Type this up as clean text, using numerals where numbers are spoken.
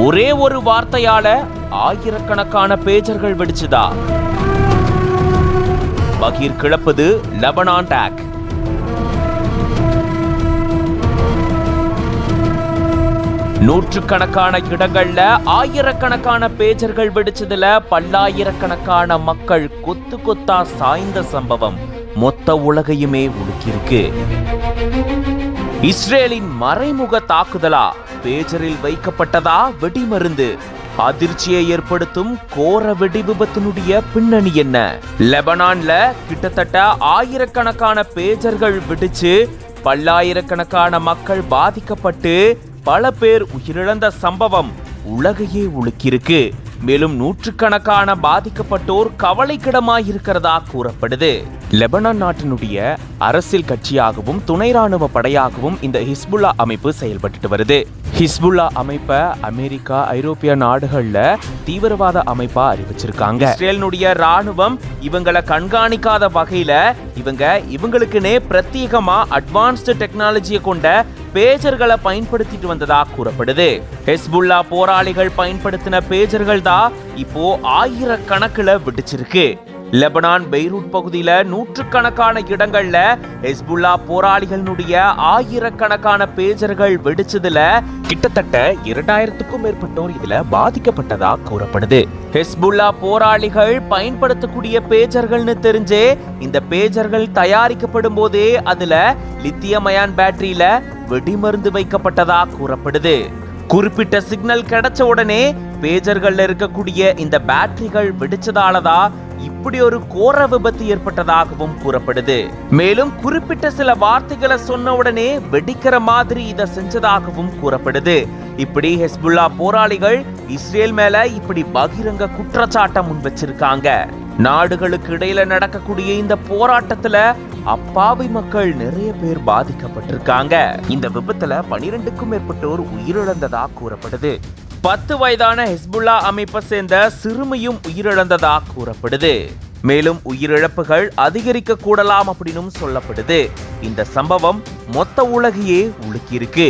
ஒரே ஒரு வார்த்தையால ஆயிரக்கணக்கான பேஜர்கள் வெடிச்சுதா? பகீர் கிளப்புது லெபனான் டாக். நூற்றுக்கணக்கான இடங்கள்ல ஆயிரக்கணக்கான பேஜர்கள் வெடிச்சதுல பல்லாயிரக்கணக்கான மக்கள் கொத்து கொத்தா சாய்ந்த சம்பவம் மொத்த உலகையுமே உலுக்கியிருக்கு. இஸ்ரேலின் மறைமுக தாக்குதலா? பேஜரில் வைக்கப்பட்டதா வெடிமருந்து? அதிர்ச்சியை ஏற்படுத்தும் கோர வெடி விபத்தினுடைய பின்னணி என்ன? லெபனான்ல கிட்டத்தட்ட ஆயிரக்கணக்கான பேஜர்கள் வெடிச்சு பல்லாயிரக்கணக்கான மக்கள் பாதிக்கப்பட்டு பல பேர் உயிரிழந்த சம்பவம் உலகையே உலுக்கியிருக்கு. மேலும் நூற்றுக்கணக்கான பாதிக்கப்பட்டோர் கவலைக்கிடமாயிருக்கிறதா கூறப்படுது. லெபனான் நாட்டினுடைய அரசியல் கட்சியாகவும் துணை ராணுவ படையாகவும் இந்த ஹிஸ்புல்லா அமைப்பு செயல்பட்டு வருது. ஹிஸ்புல்லா அமைப்பை அமெரிக்கா, ஐரோப்பிய நாடுகள்ல தீவிரவாத அமைப்பா அறிவிச்சிருக்காங்க. இஸ்ரேலினுடைய ராணுவம் இவங்களை கண்காணிக்காத வகையில இவங்களுக்குனே பிரத்யேகமா அட்வான்ஸ்டு டெக்னாலஜியை கொண்ட பேஜர்களை பயன்படுத்திட்டு வந்ததா கூறப்படுது. ஹிஸ்புல்லா போராளிகள் பயன்படுத்தின பேஜர்கள் தான் இப்போ ஆயிரக்கணக்கில் வெடிச்சிருக்கு. லெபனான் பெய்ரூட் பகுதியில நூற்றுக்கணக்கான இடங்கள்ல ஹிஸ்புல்லா போராளிகளுடைய ஆயிரக்கணக்கான பேஜர்கள் வெடிச்சதுல கிட்டத்தட்ட 2000க்கும் மேற்பட்டோர் இதுல பாதிக்கப்பட்டதா கூறப்படுது. ஹிஸ்புல்லா போராளிகள் பயன்படுத்தக்கூடிய பேஜர்கள்னு தெரிஞ்சே இந்த பேஜர்கள் தயாரிக்கப்படும் போதே அதுல லித்தியம் அயான் பேட்டரியில வெடிமருந்து வைக்கப்பட்டதா கூறப்படுது. குறிப்பிட்ட சிக்னல் கிடைச்ச உடனே பேஜர்கள்ல இருக்கக்கூடிய இந்த பேட்டரிகள் வெடிச்சதாலதான் இப்படி ஒரு கோர விபத்து ஏற்பட்டதாகவும் கூறப்படுது. மேலும் குறிப்பிட்ட சில வார்த்தைகளை சொன்ன உடனே வெடிக்கிற மாதிரி இதை செஞ்சதாகவும் கூறப்படுது. இப்படி ஹிஸ்புல்லா போராளிகள் இஸ்ரேல் மேல இப்படி பகிரங்க குற்றச்சாட்டை முன் வச்சிருக்காங்க. நாடுகளுக்கு இடையில நடக்கக்கூடிய இந்த போராட்டத்துல அப்பாவி மக்கள் நிறைய பேர் பாதிக்கப்பட்டிருக்காங்க. இந்த விபத்துல 12க்கும் மேற்பட்டோர் உயிரிழந்ததா கூறப்படுது. 10 வயதான ஹிஸ்புல்லா அமைப்பை சேர்ந்த சிறுமியும் உயிரிழந்ததா கூறப்படுது. மேலும் உயிரிழப்புகள் அதிகரிக்க கூடலாம் அப்படின்னு சொல்லப்படுது. இந்த சம்பவம் மொத்த உலகையே உலுக்கியிருக்கு.